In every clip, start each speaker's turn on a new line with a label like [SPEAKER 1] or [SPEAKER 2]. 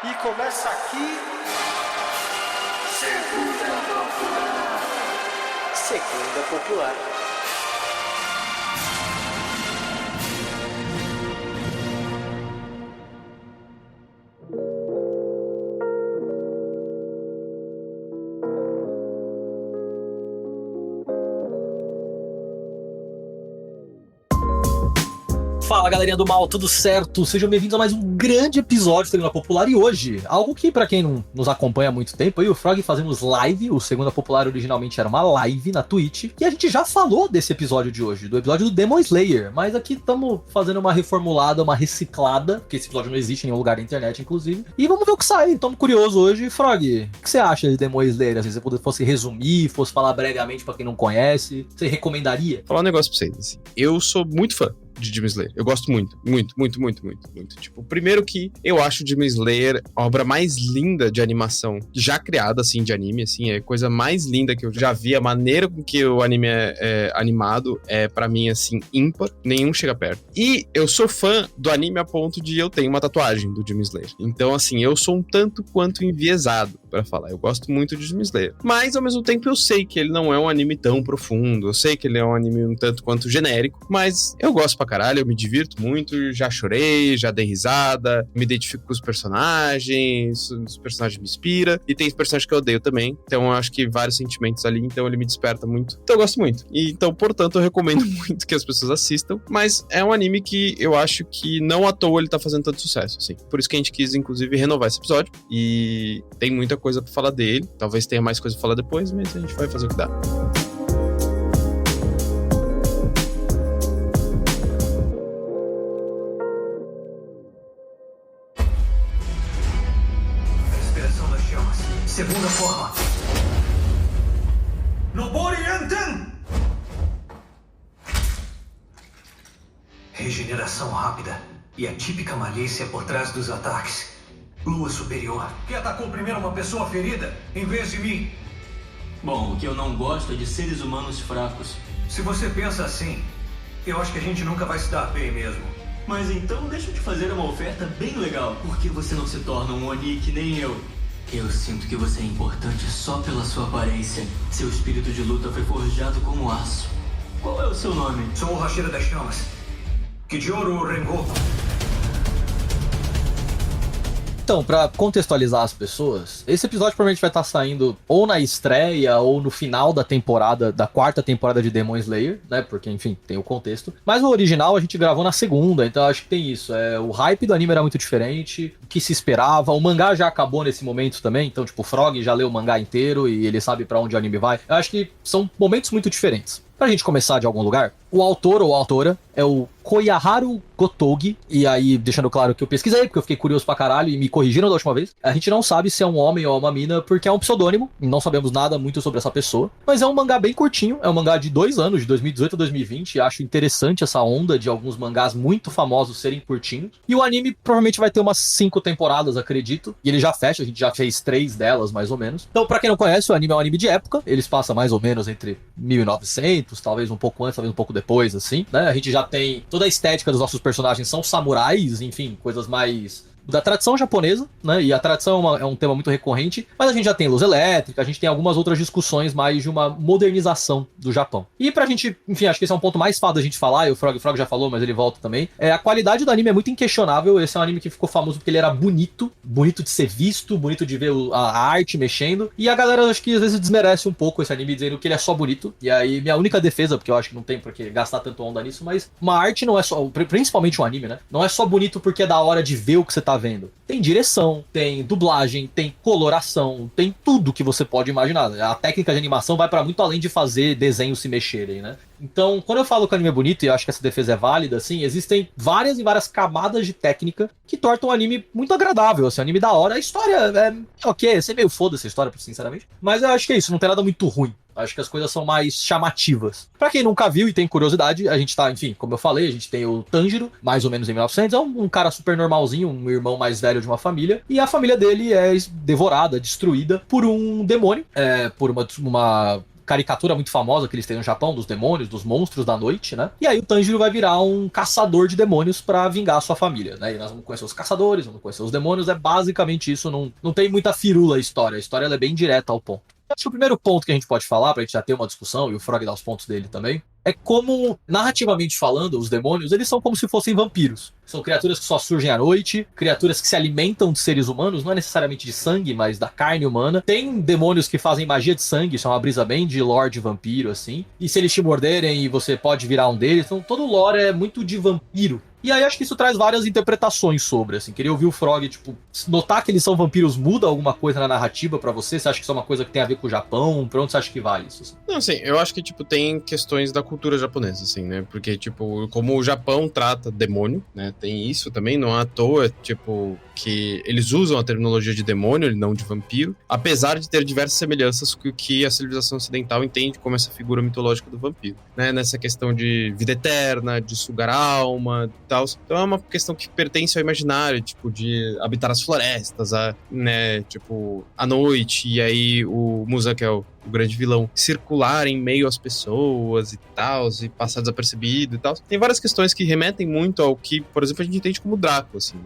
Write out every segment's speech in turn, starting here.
[SPEAKER 1] E começa aqui. Segunda Popular. Segunda Popular.
[SPEAKER 2] Fala, galerinha do mal, tudo certo? Sejam bem-vindos a mais um grande episódio do Segunda Popular. E hoje, algo que pra quem não nos acompanha há muito tempo, eu e o Frog fazemos live. O Segunda Popular originalmente era uma live na Twitch. E a gente já falou desse episódio de hoje, do episódio do Demon Slayer. Mas aqui estamos fazendo uma reformulada, uma reciclada, porque esse episódio não existe em nenhum lugar da internet, inclusive. E vamos ver o que sai. Estamos curiosos hoje. Frog, o que você acha de Demon Slayer? Se você fosse resumir, fosse falar brevemente pra quem não conhece, você recomendaria?
[SPEAKER 3] Vou falar um negócio pra vocês, assim. Eu sou muito fã de Demon Slayer. Eu gosto muito. Tipo, primeiro que eu acho Demon Slayer a obra mais linda de animação já criada, assim, de anime, assim, é a coisa mais linda que eu já vi. A maneira com que o anime é animado é, pra mim, assim, ímpar. Nenhum chega perto. E eu sou fã do anime a ponto de eu ter uma tatuagem do Demon Slayer. Então, assim, eu sou um tanto quanto enviesado pra falar. Eu gosto muito de Demon Slayer. Mas, ao mesmo tempo, eu sei que ele não é um anime tão profundo. Eu sei que ele é um anime um tanto quanto genérico. Mas eu gosto pra caralho, eu me divirto muito, já chorei, já dei risada, me identifico com os personagens me inspiram, e tem personagens que eu odeio também, então eu acho que vários sentimentos ali, então ele me desperta muito, então eu gosto muito, e então, portanto, eu recomendo muito que as pessoas assistam, mas é um anime que eu acho que não à toa ele tá fazendo tanto sucesso, assim, por isso que a gente quis, inclusive, renovar esse episódio, e tem muita coisa pra falar dele, talvez tenha mais coisa pra falar depois, mas a gente vai fazer o que dá.
[SPEAKER 4] Segunda forma. Nobori Enten! Regeneração rápida e a típica malícia por trás dos ataques. Lua superior, que atacou primeiro uma pessoa ferida em vez de mim.
[SPEAKER 5] Bom, o que eu não gosto é de seres humanos fracos.
[SPEAKER 4] Se você pensa assim, eu acho que a gente nunca vai se dar bem mesmo.
[SPEAKER 5] Mas então deixa eu te fazer uma oferta bem legal. Por que você não se torna um Oni que nem eu? Eu sinto que você é importante só pela sua aparência. Seu espírito de luta foi forjado como aço. Qual é o seu nome?
[SPEAKER 4] Sou o Hashira das Chamas. Kijoro Rengoku.
[SPEAKER 2] Então, pra contextualizar as pessoas, esse episódio provavelmente vai estar saindo ou na estreia ou no final da temporada, da quarta temporada de Demon Slayer, né? Porque, enfim, tem o contexto. Mas o original a gente gravou na segunda, então acho que tem isso. O hype do anime era muito diferente, o que se esperava. O mangá já acabou nesse momento também, então, tipo, o Frog já leu o mangá inteiro e ele sabe pra onde o anime vai. Eu acho que são momentos muito diferentes. Pra gente começar de algum lugar, o autor ou autora é o Koyaharu Gotouge, e aí, deixando claro que eu pesquisei, porque eu fiquei curioso pra caralho e me corrigiram da última vez. A gente não sabe se é um homem ou uma mina, porque é um pseudônimo, não sabemos nada muito sobre essa pessoa, mas é um mangá bem curtinho, é um mangá de 2 anos, de 2018 a 2020, e acho interessante essa onda de alguns mangás muito famosos serem curtinhos, e o anime provavelmente vai ter umas 5 temporadas, acredito, e ele já fecha, a gente já fez 3 delas, mais ou menos. Então, pra quem não conhece, o anime é um anime de época, eles passam mais ou menos entre 1900, talvez um pouco antes, talvez um pouco depois, assim, né? A gente já tem toda a estética dos nossos personagens são samurais, enfim, coisas mais da tradição japonesa, né? E a tradição é um tema muito recorrente, mas a gente já tem luz elétrica, a gente tem algumas outras discussões mais de uma modernização do Japão. E pra gente, enfim, acho que esse é um ponto mais fácil da gente falar, e o Frog já falou, mas ele volta também. A qualidade do anime é muito inquestionável, esse é um anime que ficou famoso porque ele era bonito de ser visto, bonito de ver a arte mexendo, e a galera acho que às vezes desmerece um pouco esse anime dizendo que ele é só bonito, e aí minha única defesa, porque eu acho que não tem por que gastar tanto onda nisso, mas uma arte não é só, principalmente um anime, né? Não é só bonito porque é da hora de ver o que você tá vendo. Tem direção, tem dublagem, tem coloração, tem tudo que você pode imaginar. A técnica de animação vai pra muito além de fazer desenhos se mexerem, né? Então, quando eu falo que o anime é bonito, e eu acho que essa defesa é válida, assim, existem várias e várias camadas de técnica que tornam o anime muito agradável, assim, o anime da hora. A história é ok, é meio foda-se a história, sinceramente, mas eu acho que é isso, não tem nada muito ruim. Acho que as coisas são mais chamativas. Pra quem nunca viu e tem curiosidade, a gente tá, enfim, como eu falei, a gente tem o Tanjiro, mais ou menos em 1900, é um cara super normalzinho, um irmão mais velho de uma família, e a família dele é devorada, destruída por um demônio, por uma caricatura muito famosa que eles têm no Japão, dos demônios, dos monstros da noite, né? E aí o Tanjiro vai virar um caçador de demônios pra vingar a sua família, né? E nós vamos conhecer os caçadores, vamos conhecer os demônios, é basicamente isso, não tem muita firula a história ela é bem direta ao ponto. Acho que o primeiro ponto que a gente pode falar, pra gente já ter uma discussão, e o Frog dá os pontos dele também, é como, narrativamente falando, os demônios, eles são como se fossem vampiros. São criaturas que só surgem à noite, criaturas que se alimentam de seres humanos, não é necessariamente de sangue, mas da carne humana. Tem demônios que fazem magia de sangue, isso é uma brisa bem de lore vampiro, assim. E se eles te morderem, você pode virar um deles. Então todo o lore é muito de vampiro. E aí acho que isso traz várias interpretações sobre, assim. Queria ouvir o Frog, tipo, notar que eles são vampiros muda alguma coisa na narrativa pra você? Você acha que isso é uma coisa que tem a ver com o Japão? Pra onde você acha que vai isso? Assim?
[SPEAKER 3] Não, assim, eu acho que, tipo, tem questões da cultura japonesa, assim, né? Porque, tipo, como o Japão trata demônio, né? Tem isso também, não é à toa, tipo, que eles usam a terminologia de demônio e não de vampiro, apesar de ter diversas semelhanças com o que a civilização ocidental entende como essa figura mitológica do vampiro, né? Nessa questão de vida eterna, de sugar a alma e tal. Então é uma questão que pertence ao imaginário, tipo, de habitar as florestas, né? Tipo, à noite, e aí o Muzan, que é o grande vilão, circular em meio às pessoas e tal, e passar desapercebido e tal. Tem várias questões que remetem muito ao que, por exemplo, a gente entende como Drácula, assim.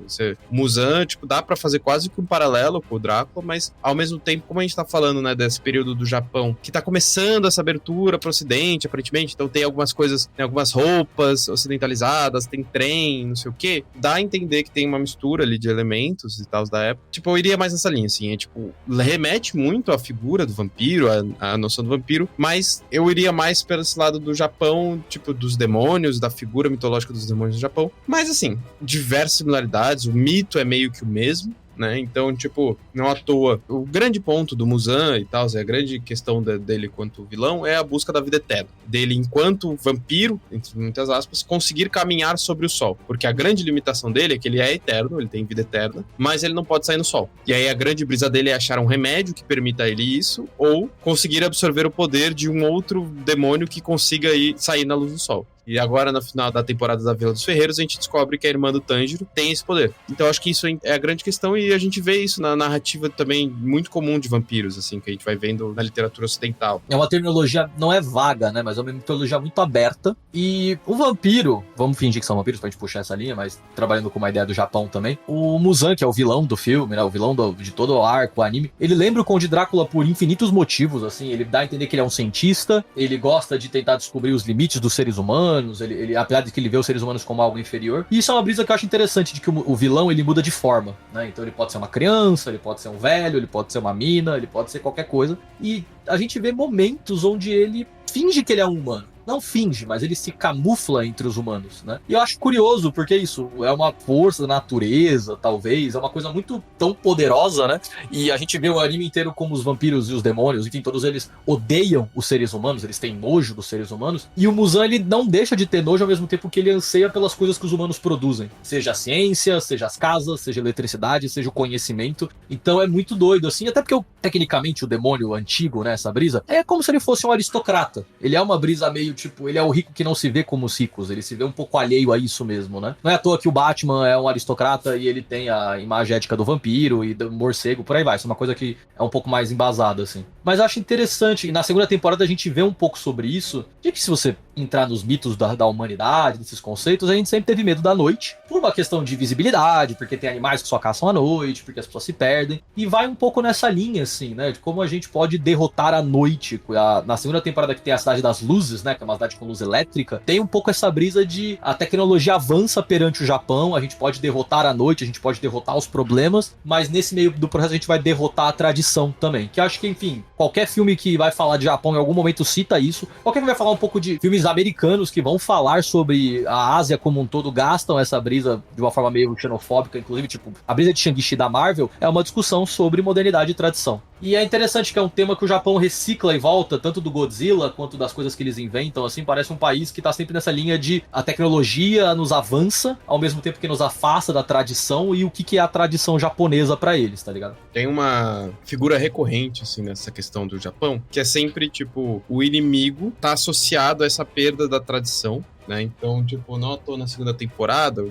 [SPEAKER 3] O Muzan, tipo, dá pra fazer quase que um paralelo com o Drácula, mas ao mesmo tempo, como a gente tá falando, né, desse período do Japão, que tá começando essa abertura pro ocidente, aparentemente, então tem algumas coisas, tem algumas roupas ocidentalizadas, tem trem, não sei o quê, dá a entender que tem uma mistura ali de elementos e tal da época. Tipo, eu iria mais nessa linha, assim, tipo, remete muito à figura do vampiro, a noção do vampiro, mas eu iria mais pelo esse lado do Japão, tipo, dos demônios, da figura mitológica dos demônios do Japão. Mas, assim, diversas similaridades, o mito é meio que o mesmo, né? Então, tipo, não à toa. O grande ponto do Muzan e tal, a grande questão dele quanto vilão é a busca da vida eterna. Dele enquanto vampiro, entre muitas aspas, conseguir caminhar sobre o sol. Porque a grande limitação dele é que ele é eterno, ele tem vida eterna, mas ele não pode sair no sol. E aí a grande brisa dele é achar um remédio que permita a ele isso, ou conseguir absorver o poder de um outro demônio que consiga sair na luz do sol. E agora, no final da temporada da Vila dos Ferreiros, a gente descobre que a irmã do Tanjiro tem esse poder. Então, acho que isso é a grande questão, e a gente vê isso na narrativa também muito comum de vampiros, assim, que a gente vai vendo na literatura ocidental.
[SPEAKER 2] É uma terminologia, não é vaga, né, mas é uma terminologia muito aberta. E o vampiro, vamos fingir que são vampiros pra gente puxar essa linha, mas trabalhando com uma ideia do Japão também, o Muzan, que é o vilão do filme, né, o vilão de todo o arco, o anime, ele lembra o Conde Drácula por infinitos motivos, assim, ele dá a entender que ele é um cientista, ele gosta de tentar descobrir os limites dos seres humanos, ele, apesar de que ele vê os seres humanos como algo inferior. E isso é uma brisa que eu acho interessante, de que o vilão, ele muda de forma, né? Então ele pode ser uma criança, ele pode ser um velho, ele pode ser uma mina, ele pode ser qualquer coisa. E a gente vê momentos onde ele finge que ele é um humano. Não finge, mas ele se camufla entre os humanos, né? E eu acho curioso, porque isso é uma força da natureza, talvez, é uma coisa muito tão poderosa, né? E a gente vê o anime inteiro como os vampiros e os demônios, enfim, todos eles odeiam os seres humanos, eles têm nojo dos seres humanos, e o Muzan, ele não deixa de ter nojo ao mesmo tempo que ele anseia pelas coisas que os humanos produzem, seja a ciência, seja as casas, seja a eletricidade, seja o conhecimento. Então é muito doido, assim, até porque tecnicamente o demônio antigo, né, essa brisa, é como se ele fosse um aristocrata. Ele é uma brisa meio tipo, ele é o rico que não se vê como os ricos, ele se vê um pouco alheio a isso mesmo, né? Não é à toa que o Batman é um aristocrata e ele tem a imagem ética do vampiro e do morcego, por aí vai. Isso é uma coisa que é um pouco mais embasada, assim. Mas eu acho interessante, e na segunda temporada a gente vê um pouco sobre isso, de que se você entrar nos mitos da humanidade, desses conceitos, a gente sempre teve medo da noite, por uma questão de visibilidade, porque tem animais que só caçam à noite, porque as pessoas se perdem, e vai um pouco nessa linha, assim, né, de como a gente pode derrotar a noite. Na segunda temporada, que tem a Cidade das Luzes, né, que é uma cidade com luz elétrica, tem um pouco essa brisa de a tecnologia avança perante o Japão, a gente pode derrotar a noite, a gente pode derrotar os problemas, mas nesse meio do processo a gente vai derrotar a tradição também, que eu acho que, enfim, qualquer filme que vai falar de Japão em algum momento cita isso, qualquer filme vai falar um pouco de filmes americanos que vão falar sobre a Ásia como um todo, gastam essa brisa de uma forma meio xenofóbica, inclusive, tipo, a brisa de Shang-Chi da Marvel é uma discussão sobre modernidade e tradição. E é interessante que é um tema que o Japão recicla e volta, tanto do Godzilla quanto das coisas que eles inventam, assim, parece um país que tá sempre nessa linha de a tecnologia nos avança, ao mesmo tempo que nos afasta da tradição, e o que é a tradição japonesa pra eles, tá ligado?
[SPEAKER 3] Tem uma figura recorrente, assim, nessa questão do Japão, que é sempre, tipo, o inimigo tá associado a essa perda da tradição, né? Então, tipo, não à toa na segunda temporada,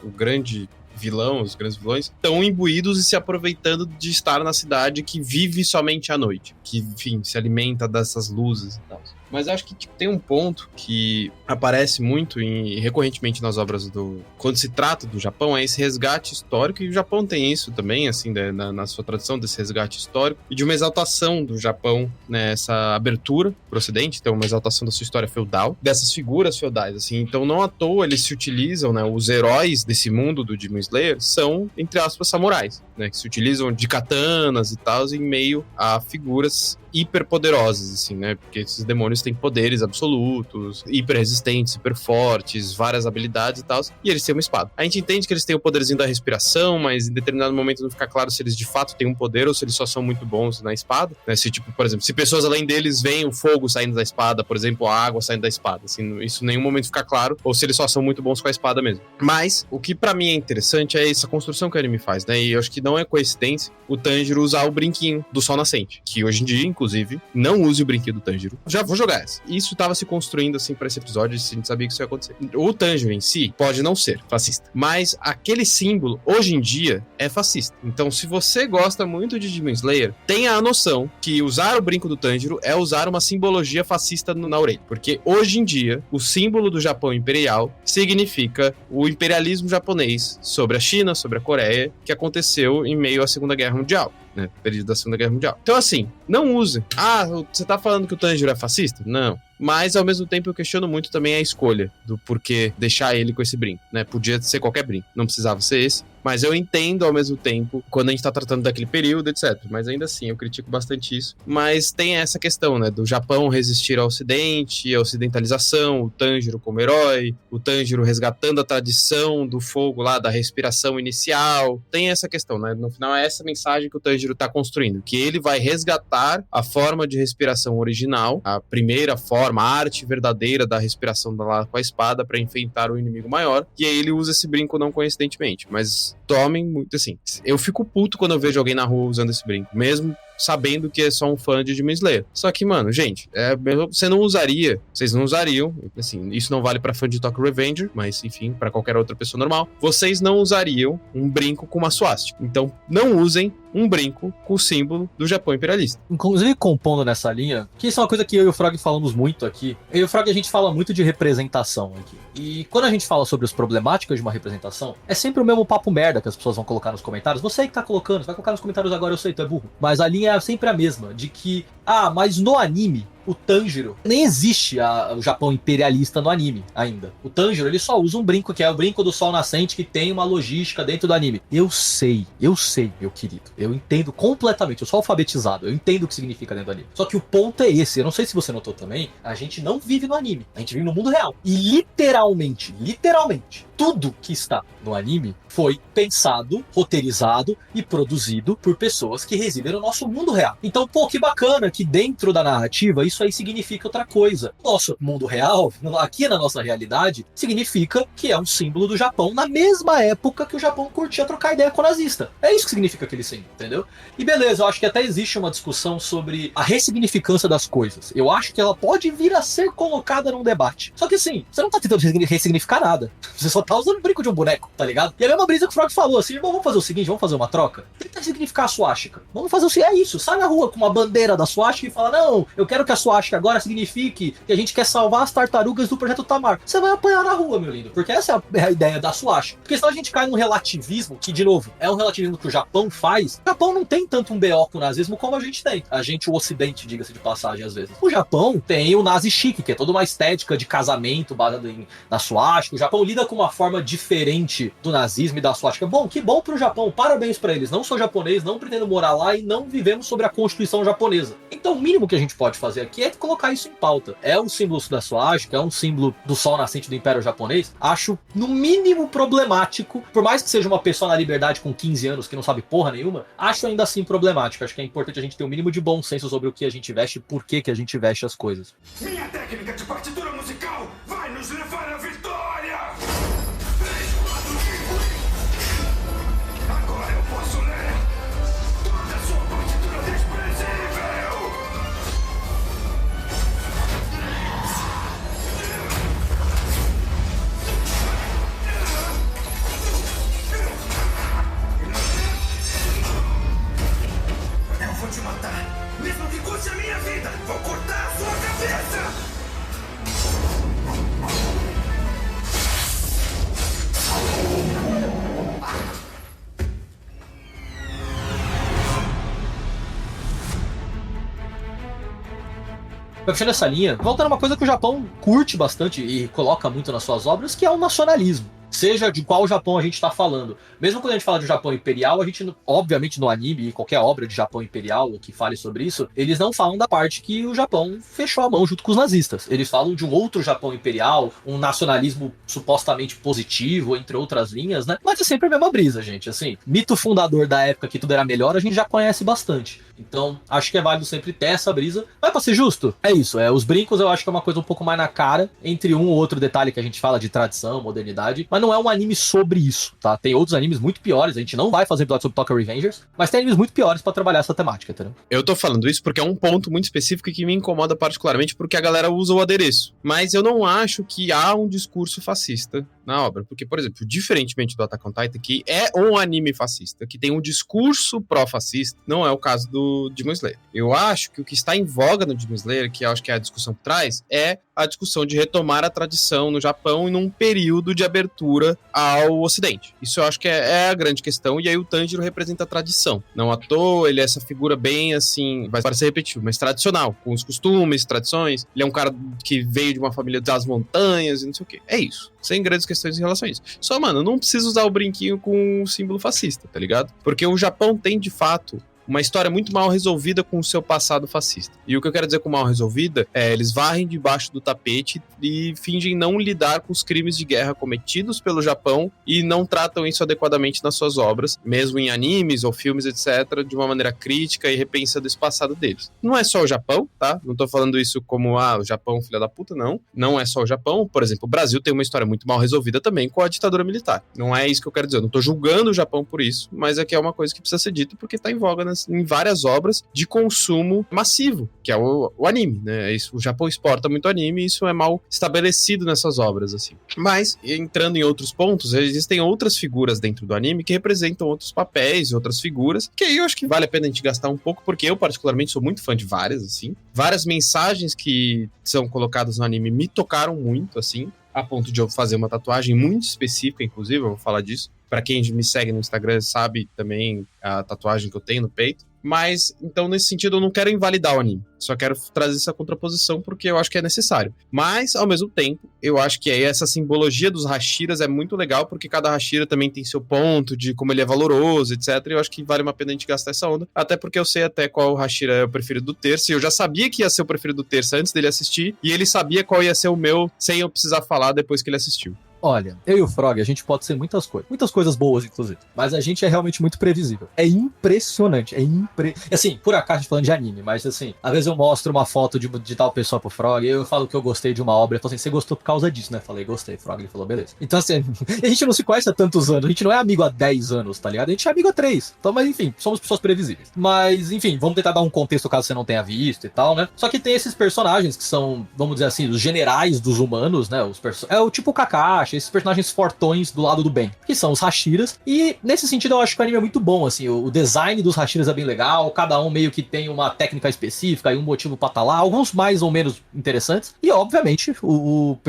[SPEAKER 3] o grande vilão, os grandes vilões, estão imbuídos e se aproveitando de estar na cidade que vive somente à noite, que, enfim, se alimenta dessas luzes e tal. Mas eu acho que tipo, tem um ponto que aparece muito recorrentemente nas obras quando se trata do Japão, é esse resgate histórico, e o Japão tem isso também, assim, na sua tradição desse resgate histórico, e de uma exaltação do Japão, né, essa abertura pro Ocidente, então uma exaltação da sua história feudal, dessas figuras feudais, assim, então não à toa eles se utilizam, né, os heróis desse mundo do Demon Slayer são, entre aspas, samurais, né, que se utilizam de katanas e tal, em meio a figuras hiperpoderosas, assim, né? Porque esses demônios têm poderes absolutos, hiper resistentes, hiper fortes, várias habilidades e tal, e eles têm uma espada. A gente entende que eles têm o poderzinho da respiração, mas em determinado momento não fica claro se eles de fato têm um poder ou se eles só são muito bons na espada, né? Se, tipo, por exemplo, se pessoas além deles veem o fogo saindo da espada, por exemplo, a água saindo da espada, assim, isso em nenhum momento fica claro, ou se eles só são muito bons com a espada mesmo. Mas, o que pra mim é interessante é essa construção que o anime faz, né? E eu acho que não é coincidência o Tanjiro usar o brinquinho do Sol Nascente, que hoje em dia, inclusive, não use o brinquedo do Tanjiro. Já vou jogar essa. Isso tava se construindo, assim, pra esse episódio, a gente sabia que isso ia acontecer. O Tanjiro em si pode não ser fascista, mas aquele símbolo, hoje em dia, é fascista. Então, se você gosta muito de Demon Slayer, tenha a noção que usar o brinco do Tanjiro é usar uma simbologia fascista na orelha. Porque, hoje em dia, o símbolo do Japão imperial significa o imperialismo japonês sobre a China, sobre a Coreia, que aconteceu em meio à Segunda Guerra Mundial. Né, período da Segunda Guerra Mundial. Então, assim, não use. Ah, você tá falando que o Tanjiro é fascista? Não. Mas, ao mesmo tempo, eu questiono muito também a escolha do porquê deixar ele com esse brinco, né? Podia ser qualquer brinco, não precisava ser esse. Mas eu entendo, ao mesmo tempo, quando a gente tá tratando daquele período, etc. Mas ainda assim, eu critico bastante isso. Mas tem essa questão, né? Do Japão resistir ao Ocidente, a ocidentalização, o Tanjiro como herói, o Tanjiro resgatando a tradição do fogo lá, da respiração inicial. Tem essa questão, né? No final, é essa mensagem que o Tanjiro tá construindo. Que ele vai resgatar a forma de respiração original, a primeira forma, a arte verdadeira da respiração lá com a espada para enfrentar o inimigo maior. E aí ele usa esse brinco não coincidentemente. Mas tomem muito, assim, eu fico puto quando eu vejo alguém na rua usando esse brinco, mesmo sabendo que é só um fã de Demon Slayer. Só que, mano, gente, vocês não usariam, assim, isso não vale pra fã de Tokyo Revenger, mas, enfim, pra qualquer outra pessoa normal, vocês não usariam um brinco com uma suástica. Então, não usem um brinco com o símbolo do Japão imperialista.
[SPEAKER 2] Inclusive, compondo nessa linha, que isso é uma coisa que eu e o Frog falamos muito aqui. Eu e o Frog, a gente fala muito de representação aqui. E quando a gente fala sobre as problemáticas de uma representação, é sempre o mesmo papo merda que as pessoas vão colocar nos comentários. Você aí que tá colocando, você vai colocar nos comentários agora, eu sei, tu é burro. Mas a linha é sempre a mesma, de que, mas no anime, o Tanjiro, nem existe o Japão imperialista no anime ainda. O Tanjiro, ele só usa um brinco, que é o brinco do Sol Nascente, que tem uma logística dentro do anime. Eu sei, meu querido. Eu entendo completamente, eu sou alfabetizado, eu entendo o que significa dentro do anime. Só que o ponto é esse, eu não sei se você notou também, a gente não vive no anime, a gente vive no mundo real. E literalmente, tudo que está no anime foi pensado, roteirizado e produzido por pessoas que residem no nosso mundo real. Então, pô, que bacana que dentro da narrativa isso aí significa outra coisa. Nosso mundo real, aqui na nossa realidade, significa que é um símbolo do Japão na mesma época que o Japão curtia trocar ideia com o nazista. É isso que significa aquele símbolo, entendeu? E beleza, eu acho que até existe uma discussão sobre a ressignificância das coisas. Eu acho que ela pode vir a ser colocada num debate. Só que assim, você não tá tentando ressignificar nada. Você só tá usando o brinco de um boneco, tá ligado? E a mesma brisa que o Frog falou, assim, irmão, vamos fazer o seguinte, vamos fazer uma troca? Tenta significar a suástica. Vamos fazer o seguinte, é isso, sai na rua com uma bandeira da suástica e fala, não, eu quero que a suástica agora signifique que a gente quer salvar as tartarugas do Projeto Tamar. Você vai apanhar na rua, meu lindo, porque essa é a ideia da suástica. Porque senão a gente cai num relativismo, que, de novo, é um relativismo que o Japão faz. O Japão não tem tanto um BO com o nazismo como a gente tem. A gente, o Ocidente, diga-se de passagem, às vezes. O Japão tem o nazi chique, que é toda uma estética de casamento baseada na suástica. O Japão lida com uma forma diferente do nazismo e da suástica. Bom, que bom pro Japão, parabéns pra eles. Não sou japonês, não pretendo morar lá e não vivemos sobre a Constituição japonesa. Então o mínimo que a gente pode fazer aqui é colocar isso em pauta. É um símbolo da suástica, é um símbolo do sol nascente do Império Japonês. Acho, no mínimo, problemático. Por mais que seja uma pessoa na liberdade com 15 anos que não sabe porra nenhuma, acho ainda assim problemático. Acho que é importante a gente ter um mínimo de bom senso sobre o que a gente veste e por que a gente veste as coisas.
[SPEAKER 4] Minha técnica de partitura musical vai nos levar à vitória! Agora eu posso ler toda a sua partitura desprezível!
[SPEAKER 2] Fechando essa linha, voltando a uma coisa que o Japão curte bastante e coloca muito nas suas obras, que é o nacionalismo. Seja de qual Japão a gente tá falando. Mesmo quando a gente fala de Japão imperial, a gente, obviamente, no anime e qualquer obra de Japão imperial que fale sobre isso, eles não falam da parte que o Japão fechou a mão junto com os nazistas. Eles falam de um outro Japão imperial, um nacionalismo supostamente positivo, entre outras linhas, né? Mas é sempre a mesma brisa, gente. Assim, mito fundador da época que tudo era melhor, a gente já conhece bastante. Então, acho que é válido sempre ter essa brisa. Mas pra ser justo, é isso. Os brincos eu acho que é uma coisa um pouco mais na cara, entre um ou outro detalhe que a gente fala de tradição, modernidade, mas não é um anime sobre isso, tá? Tem outros animes muito piores, a gente não vai fazer episódio sobre Tokyo Revengers, mas tem animes muito piores pra trabalhar essa temática, entendeu?
[SPEAKER 3] Eu tô falando isso porque é um ponto muito específico que me incomoda particularmente porque a galera usa o adereço. Mas eu não acho que há um discurso fascista na obra. Porque, por exemplo, diferentemente do Attack on Titan, que é um anime fascista, que tem um discurso pró-fascista, não é o caso do Demon Slayer. Eu acho que o que está em voga no Demon Slayer, que eu acho que é a discussão por trás, é a discussão de retomar a tradição no Japão em um período de abertura ao Ocidente. Isso eu acho que é a grande questão, e aí o Tanjiro representa a tradição. Não à toa, ele é essa figura bem assim, vai parecer repetitivo, mas tradicional, com os costumes, tradições. Ele é um cara que veio de uma família das montanhas e não sei o quê. É isso. Sem grandes questões em relação a isso. Só, mano, não precisa usar o brinquinho com o símbolo fascista, tá ligado? Porque o Japão tem, de fato, uma história muito mal resolvida com o seu passado fascista. E o que eu quero dizer com mal resolvida é eles varrem debaixo do tapete e fingem não lidar com os crimes de guerra cometidos pelo Japão e não tratam isso adequadamente nas suas obras, mesmo em animes ou filmes, etc., de uma maneira crítica e repensando esse passado deles. Não é só o Japão, tá? Não tô falando isso como, o Japão, filha da puta, não. Não é só o Japão. Por exemplo, o Brasil tem uma história muito mal resolvida também com a ditadura militar. Não é isso que eu quero dizer. Eu não tô julgando o Japão por isso, mas é que é uma coisa que precisa ser dita porque tá em voga em várias obras de consumo massivo, que é o anime, né? Isso, o Japão exporta muito anime e isso é mal estabelecido nessas obras, assim. Mas, entrando em outros pontos, existem outras figuras dentro do anime que representam outros papéis, outras figuras, que aí eu acho que vale a pena a gente gastar um pouco, porque eu, particularmente, sou muito fã de várias, assim. Várias mensagens que são colocadas no anime me tocaram muito, assim, a ponto de eu fazer uma tatuagem muito específica, inclusive, eu vou falar disso. Pra quem me segue no Instagram sabe também a tatuagem que eu tenho no peito. Mas, então, nesse sentido, eu não quero invalidar o anime. Só quero trazer essa contraposição porque eu acho que é necessário. Mas, ao mesmo tempo, eu acho que aí essa simbologia dos Hashiras é muito legal, porque cada Hashira também tem seu ponto de como ele é valoroso, etc. E eu acho que vale uma pena a gente gastar essa onda. Até porque eu sei até qual Hashira é o preferido do Terça. E eu já sabia que ia ser o preferido do Terça antes dele assistir. E ele sabia qual ia ser o meu, sem eu precisar falar depois que ele assistiu.
[SPEAKER 2] Olha, eu e o Frog, a gente pode ser muitas coisas boas, inclusive, mas a gente é realmente muito previsível. É impressionante, assim, por acaso a gente falando de anime, mas assim, às vezes eu mostro uma foto de tal pessoa pro Frog, e eu falo que eu gostei de uma obra, ele falou assim, você gostou por causa disso, né? Eu falei, gostei, Frog, ele falou, beleza. Então assim, a gente não se conhece há tantos anos, a gente não é amigo há 10 anos, tá ligado? A gente é amigo há 3, então, mas enfim, somos pessoas previsíveis. Mas, enfim, vamos tentar dar um contexto caso você não tenha visto e tal, né? Só que tem esses personagens que são, vamos dizer assim, os generais dos humanos, né? É o tipo Kakashi, esses personagens fortões do lado do bem, que são os Hashiras, e nesse sentido eu acho que o anime é muito bom, assim, o design dos Hashiras é bem legal, cada um meio que tem uma técnica específica e um motivo pra estar lá, alguns mais ou menos interessantes, e obviamente o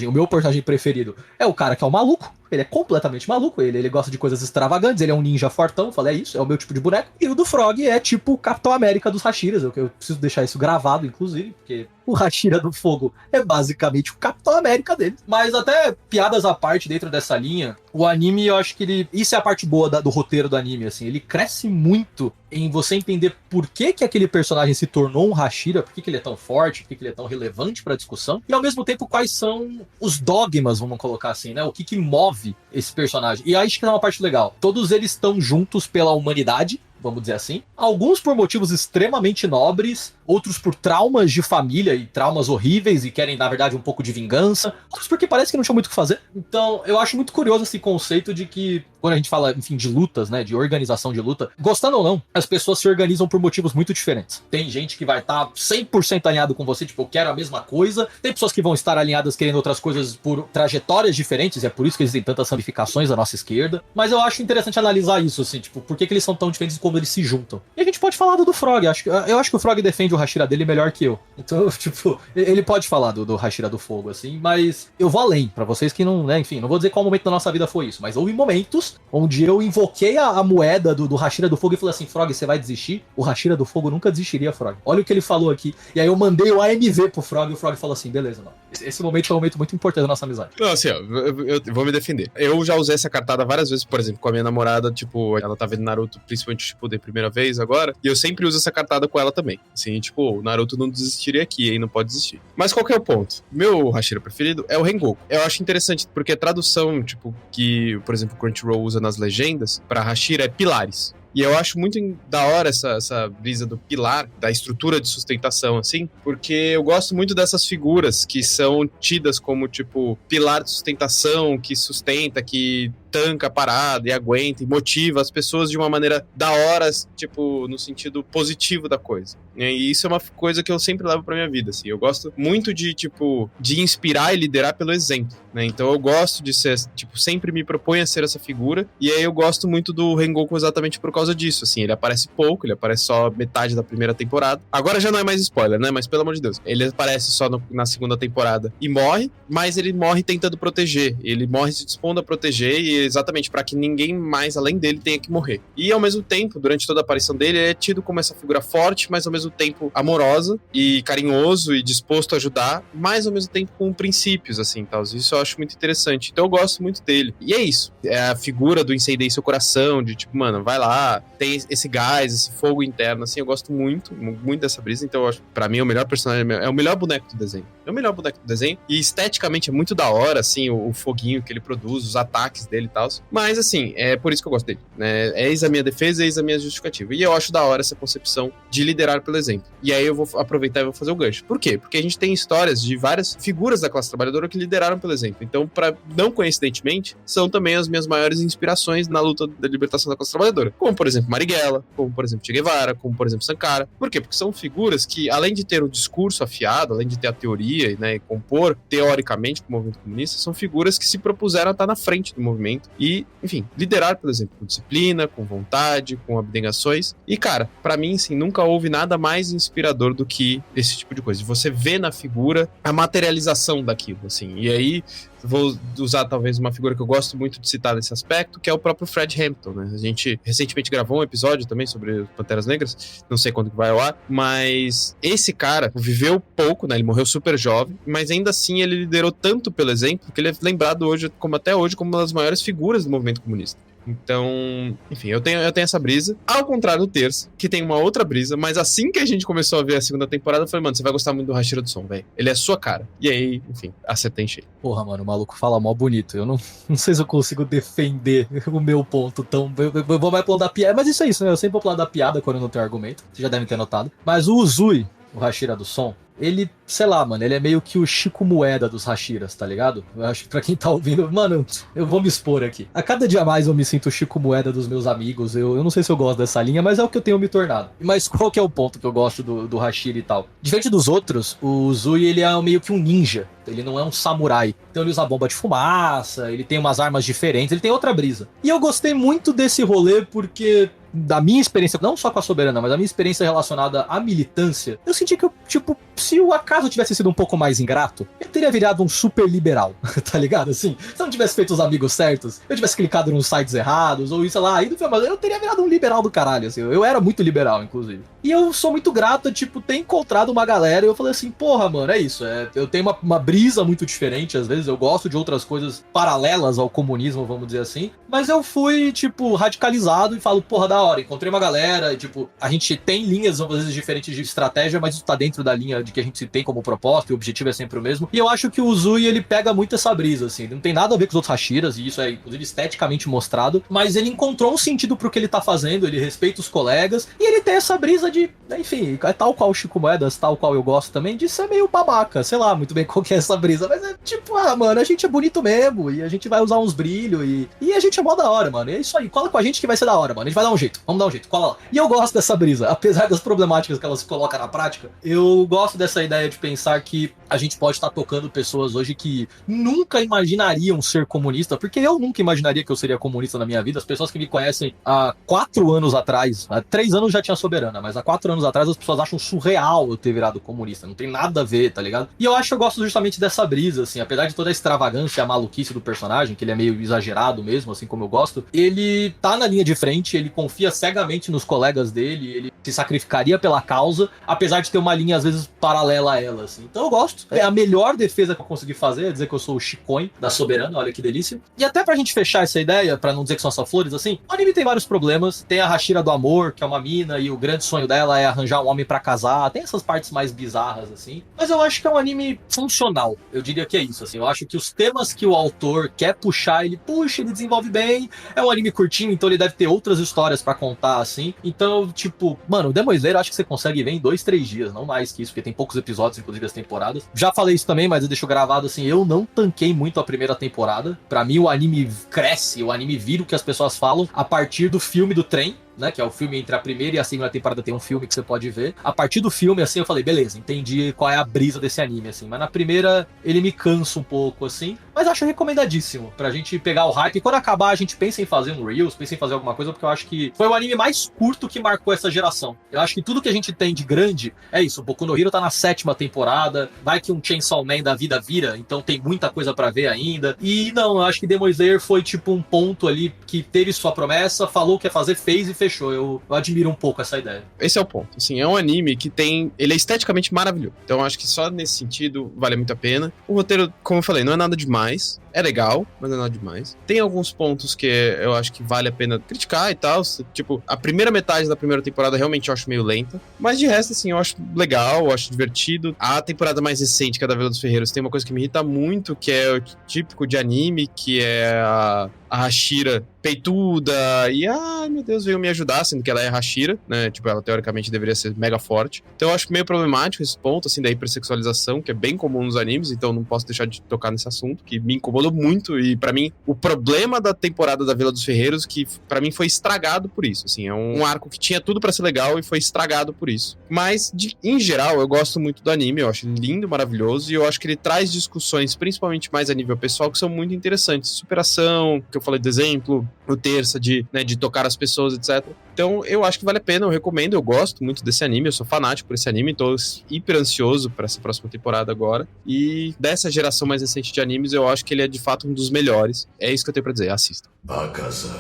[SPEAKER 2] meu personagem preferido é o cara que é o maluco. Ele é completamente maluco, ele gosta de coisas extravagantes, ele é um ninja fortão, falei, é isso, é o meu tipo de boneco. E o do Frog é tipo o Capitão América dos Hashiras, eu preciso deixar isso gravado, inclusive, porque o Hashira do Fogo é basicamente o Capitão América dele. Mas até piadas à parte dentro dessa linha, o anime, eu acho que isso é a parte boa do roteiro do anime, assim, ele cresce muito em você entender por que aquele personagem se tornou um Hashira, por que ele é tão forte, por que ele é tão relevante pra discussão, e ao mesmo tempo quais são os dogmas, vamos colocar assim, né, o que move esse personagem. E acho que é uma parte legal. Todos eles estão juntos pela humanidade, vamos dizer assim. Alguns por motivos extremamente nobres, outros por traumas de família e traumas horríveis e querem, na verdade, um pouco de vingança. Outros porque parece que não tinham muito o que fazer. Então, eu acho muito curioso esse conceito de que, quando a gente fala, enfim, de lutas, né, de organização de luta, gostando ou não, as pessoas se organizam por motivos muito diferentes. Tem gente que vai estar 100% alinhado com você, tipo, eu quero a mesma coisa. Tem pessoas que vão estar alinhadas querendo outras coisas por trajetórias diferentes, e é por isso que existem tantas ramificações à nossa esquerda. Mas eu acho interessante analisar isso, assim, tipo, por que eles são tão diferentes quando eles se juntam. E a gente pode falar do Frog, eu acho que o Frog defende o Hashira dele melhor que eu. Então, tipo, ele pode falar do Hashira do Fogo, assim, mas eu vou além, pra vocês que não, né, enfim, não vou dizer qual momento da nossa vida foi isso, mas houve momentos Deus, onde eu invoquei a moeda do Hashira do Fogo e falei assim, Frog, você vai desistir? O Hashira do Fogo nunca desistiria, Frog. Olha o que ele falou aqui. E aí eu mandei o AMV pro Frog e o Frog falou assim, beleza, mano. Esse momento foi um momento muito importante da nossa amizade.
[SPEAKER 3] Não, assim, ó, eu vou me defender. Eu já usei essa cartada várias vezes, por exemplo, com a minha namorada, tipo, ela tá vendo Naruto, principalmente, tipo, de primeira vez agora, e eu sempre uso essa cartada com ela também. Assim, tipo, o Naruto não desistiria aqui, aí não pode desistir. Mas qual que é o ponto? Meu Hashira preferido é o Rengoku. Eu acho interessante, porque a tradução, tipo, que, por exemplo, o Crunchyroll usa nas legendas, pra Hashira é pilares. E eu acho muito da hora essa brisa do pilar, da estrutura de sustentação, assim, porque eu gosto muito dessas figuras que são tidas como, tipo, pilar de sustentação, que sustenta, que tanca a parada e aguenta e motiva as pessoas de uma maneira da hora, tipo, no sentido positivo da coisa. E isso é uma coisa que eu sempre levo pra minha vida, assim. Eu gosto muito de, tipo, de inspirar e liderar pelo exemplo, né? Então eu gosto de ser, tipo, sempre me proponho a ser essa figura, e aí eu gosto muito do Rengoku exatamente por causa disso, assim. Ele aparece pouco, ele aparece só metade da primeira temporada. Agora já não é mais spoiler, né? Mas pelo amor de Deus. Ele aparece só na segunda temporada e morre, mas ele morre tentando proteger. Ele morre se dispondo a proteger e exatamente para que ninguém mais além dele tenha que morrer. E ao mesmo tempo, durante toda a aparição dele, ele é tido como essa figura forte, mas ao mesmo tempo amorosa e carinhoso e disposto a ajudar, mas ao mesmo tempo com princípios, assim, tal. Isso eu acho muito interessante. Então eu gosto muito dele. E é isso. É a figura do incendiei seu coração, de tipo, mano, vai lá, tem esse gás, esse fogo interno, assim, eu gosto muito, muito dessa brisa. Então eu acho, pra mim, o melhor personagem, é o melhor boneco do desenho. É o melhor boneco do desenho. E esteticamente é muito da hora, assim, o foguinho que ele produz, os ataques dele e tal. Mas, assim, é por isso que eu gosto dele, né? Eis a minha defesa, eis a minha justificativa. E eu acho da hora essa concepção de liderar pelo exemplo. E aí eu vou aproveitar e vou fazer o gancho. Por quê? Porque a gente tem histórias de várias figuras da classe trabalhadora que lideraram pelo exemplo. Então, não coincidentemente, são também as minhas maiores inspirações na luta da libertação da classe trabalhadora. Como, por exemplo, Marighella, como, por exemplo, Che Guevara, como, por exemplo, Sankara. Por quê? Porque são figuras que, além de ter o discurso afiado, além de ter a teoria, né, e compor teoricamente com o movimento comunista, são figuras que se propuseram a estar na frente do movimento e, enfim, liderar, por exemplo, com disciplina, com vontade, com abnegações. E, cara, pra mim, sim, nunca houve nada mais inspirador do que esse tipo de coisa. Você vê na figura a materialização daquilo, assim. E aí, vou usar talvez uma figura que eu gosto muito de citar nesse aspecto, que é o próprio Fred Hampton, né? A gente recentemente gravou um episódio também sobre os Panteras Negras, não sei quando que vai ao ar, mas esse cara viveu pouco, né? Ele morreu super jovem, mas ainda assim ele liderou tanto pelo exemplo que ele é lembrado hoje, como até hoje, como uma das maiores figuras do movimento comunista. Então, enfim, eu tenho essa brisa. Ao contrário do Terço, que tem uma outra brisa, mas assim que a gente começou a ver a segunda temporada, eu falei, mano, você vai gostar muito do Hashira do Som, velho. Ele é a sua cara. E aí, enfim, acertei em cheio.
[SPEAKER 2] Porra, mano, o maluco fala mó bonito. Eu não sei se eu consigo defender o meu ponto tão... Eu vou mais pro lado da piada, mas isso é isso, né? Eu sempre vou pro lado da piada quando eu não tenho argumento. Vocês já devem ter notado. Mas o Uzui, o Hashira do Som, ele, sei lá, mano, ele é meio que o Chico Moeda dos Hashiras, tá ligado? Eu acho que pra quem tá ouvindo, mano, eu vou me expor aqui. A cada dia mais eu me sinto o Chico Moeda dos meus amigos, eu não sei se eu gosto dessa linha, mas é o que eu tenho me tornado. Mas qual que é o ponto que eu gosto do Hashira e tal? Diferente dos outros, o Uzui, ele é meio que um ninja, ele não é um samurai. Então ele usa bomba de fumaça, ele tem umas armas diferentes, ele tem outra brisa. E eu gostei muito desse rolê porque... da minha experiência, não só com a Soberana, mas a minha experiência relacionada à militância, eu senti que eu, tipo, se o acaso tivesse sido um pouco mais ingrato, eu teria virado um super liberal, tá ligado? Assim, se eu não tivesse feito os amigos certos, eu tivesse clicado nos sites errados, ou isso lá, eu teria virado um liberal do caralho, assim, eu era muito liberal, inclusive. E eu sou muito grato, tipo, ter encontrado uma galera e eu falei assim, porra, mano, é isso, eu tenho uma brisa muito diferente, às vezes, eu gosto de outras coisas paralelas ao comunismo, vamos dizer assim, mas eu fui, tipo, radicalizado e falo, porra, da hora, encontrei uma galera, e, tipo, a gente tem linhas, às vezes, diferentes de estratégia, mas isso tá dentro da linha de que a gente se tem como proposta, e o objetivo é sempre o mesmo, e eu acho que o Uzui, ele pega muito essa brisa, assim, não tem nada a ver com os outros Hashiras, e isso é, inclusive, esteticamente mostrado, mas ele encontrou um sentido pro que ele tá fazendo, ele respeita os colegas, e ele tem essa brisa de, enfim, tal qual o Chico Moedas, tal qual eu gosto também, de ser meio babaca, sei lá, muito bem qual que é essa brisa, mas é tipo, mano, a gente é bonito mesmo, e a gente vai usar uns brilhos, e a gente é mó da hora, mano, e é isso aí, cola com a gente que vai ser da hora, mano, a gente vai dar um jeito, vamos dar um jeito, cola lá. E eu gosto dessa brisa, apesar das problemáticas que ela se coloca na prática, eu gosto gosto dessa ideia de pensar que a gente pode estar tocando pessoas hoje que nunca imaginariam ser comunista, porque eu nunca imaginaria que eu seria comunista na minha vida. As pessoas que me conhecem há 4 anos atrás, há 3 anos já tinha Soberana, mas há 4 anos atrás as pessoas acham surreal eu ter virado comunista. Não tem nada a ver, tá ligado? E eu acho que eu gosto justamente dessa brisa, assim, apesar de toda a extravagância e a maluquice do personagem, que ele é meio exagerado mesmo, assim como eu gosto, ele tá na linha de frente, ele confia cegamente nos colegas dele, ele se sacrificaria pela causa, apesar de ter uma linha às vezes paralela a ela, assim. Então eu gosto. É a melhor defesa que eu consegui fazer, é dizer que eu sou o Chicoin da Soberana, olha que delícia. E até pra gente fechar essa ideia, pra não dizer que são só flores, assim, o anime tem vários problemas. Tem a Hashira do amor, que é uma mina, e o grande sonho dela é arranjar um homem pra casar. Tem essas partes mais bizarras, assim. Mas eu acho que é um anime funcional. Eu diria que é isso, assim. Eu acho que os temas que o autor quer puxar, ele puxa, ele desenvolve bem. É um anime curtinho, então ele deve ter outras histórias pra contar, assim. Então, tipo, mano, o Demon Slayer eu acho que você consegue ver em 2, 3 dias, não mais que isso, porque tem poucos episódios, inclusive as temporadas. Já falei isso também, mas eu deixo gravado, assim, eu não tanquei muito a primeira temporada. Pra mim, o anime cresce, o anime vira o que as pessoas falam a partir do filme do trem, né, que é o filme entre a primeira e a segunda temporada, tem um filme que você pode ver. A partir do filme, assim, eu falei, beleza, entendi qual é a brisa desse anime, assim. Mas na primeira, ele me cansa um pouco, assim. Mas acho recomendadíssimo pra gente pegar o hype. E quando acabar, a gente pensa em fazer um Reels, pensa em fazer alguma coisa, porque eu acho que foi o anime mais curto que marcou essa geração. Eu acho que tudo que a gente tem de grande é isso. O Boku no Hero tá na 7ª temporada, vai que um Chainsaw Man da vida vira, então tem muita coisa pra ver ainda. E não, eu acho que Demon Slayer foi tipo um ponto ali que teve sua promessa, falou que ia fazer, fez e fechou. Eu admiro um pouco essa ideia.
[SPEAKER 3] Esse é o ponto. Assim, é um anime que tem... Ele é esteticamente maravilhoso. Então, eu acho que só nesse sentido vale muito a pena. O roteiro, como eu falei, não é nada demais. É legal, mas não é nada demais. Tem alguns pontos que eu acho que vale a pena criticar e tal. Tipo, a primeira metade da primeira temporada realmente eu acho meio lenta. Mas de resto, assim, eu acho legal, eu acho divertido. A temporada mais recente, que é da Vila dos Ferreiros, tem uma coisa que me irrita muito, que é o típico de anime, que é a Hashira peituda e, ai meu Deus, veio me ajudar, sendo que ela é Hashira, né, tipo, ela teoricamente deveria ser mega forte. Então eu acho meio problemático esse ponto, assim, da hipersexualização, que é bem comum nos animes, então não posso deixar de tocar nesse assunto, que me incomodou muito, e pra mim, o problema da temporada da Vila dos Ferreiros, que pra mim foi estragado por isso, assim, é um arco que tinha tudo pra ser legal e foi estragado por isso. Mas, em geral, eu gosto muito do anime, eu acho lindo, maravilhoso, e eu acho que ele traz discussões, principalmente mais a nível pessoal, que são muito interessantes. Superação, que eu falei do exemplo, o terça de tocar as pessoas, etc. Então, eu acho que vale a pena, eu recomendo, eu gosto muito desse anime, eu sou fanático por esse anime, tô hiper ansioso pra essa próxima temporada agora. E dessa geração mais recente de animes, eu acho que ele é de fato um dos melhores. É isso que eu tenho pra dizer, assista.
[SPEAKER 6] Akaza,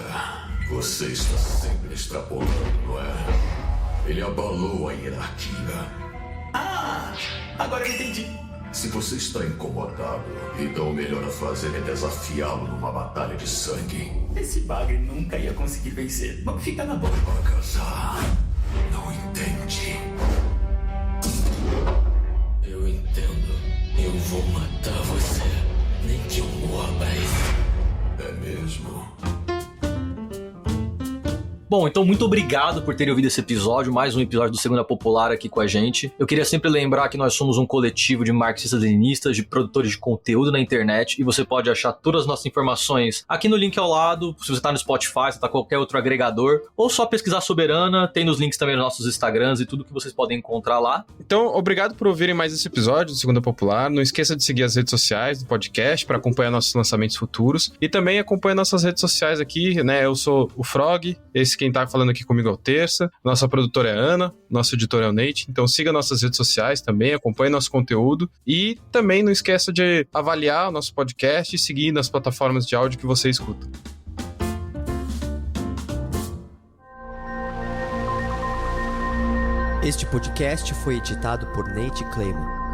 [SPEAKER 6] você está sempre extrapolando, não é? Ele abalou a hierarquia.
[SPEAKER 5] Ah, agora eu entendi.
[SPEAKER 6] Se você está incomodado, então o melhor a fazer é desafiá-lo numa batalha de sangue.
[SPEAKER 5] Esse bagre nunca ia conseguir vencer. Vamos ficar na boa.
[SPEAKER 6] Akaza, não entende.
[SPEAKER 5] Eu entendo. Eu vou matar você. Nem que eu morra pra isso.
[SPEAKER 6] É mesmo?
[SPEAKER 2] Bom, então muito obrigado por terem ouvido esse episódio, mais um episódio do Segunda Popular aqui com a gente. Eu queria sempre lembrar que nós somos um coletivo de marxistas-leninistas, de produtores de conteúdo na internet, e você pode achar todas as nossas informações aqui no link ao lado, se você tá no Spotify, se tá qualquer outro agregador, ou só pesquisar Soberana, tem nos links também nos nossos Instagrams e tudo que vocês podem encontrar lá.
[SPEAKER 3] Então, obrigado por ouvirem mais esse episódio do Segunda Popular. Não esqueça de seguir as redes sociais do podcast para acompanhar nossos lançamentos futuros, e também acompanha nossas redes sociais aqui, né? Eu sou o Frog, quem tá falando aqui comigo é o Terça, nossa produtora é a Ana, nosso editor é o Nate, então siga nossas redes sociais também, acompanhe nosso conteúdo e também não esqueça de avaliar o nosso podcast e seguir nas plataformas de áudio que você escuta.
[SPEAKER 7] Este podcast foi editado por Nate Clayman.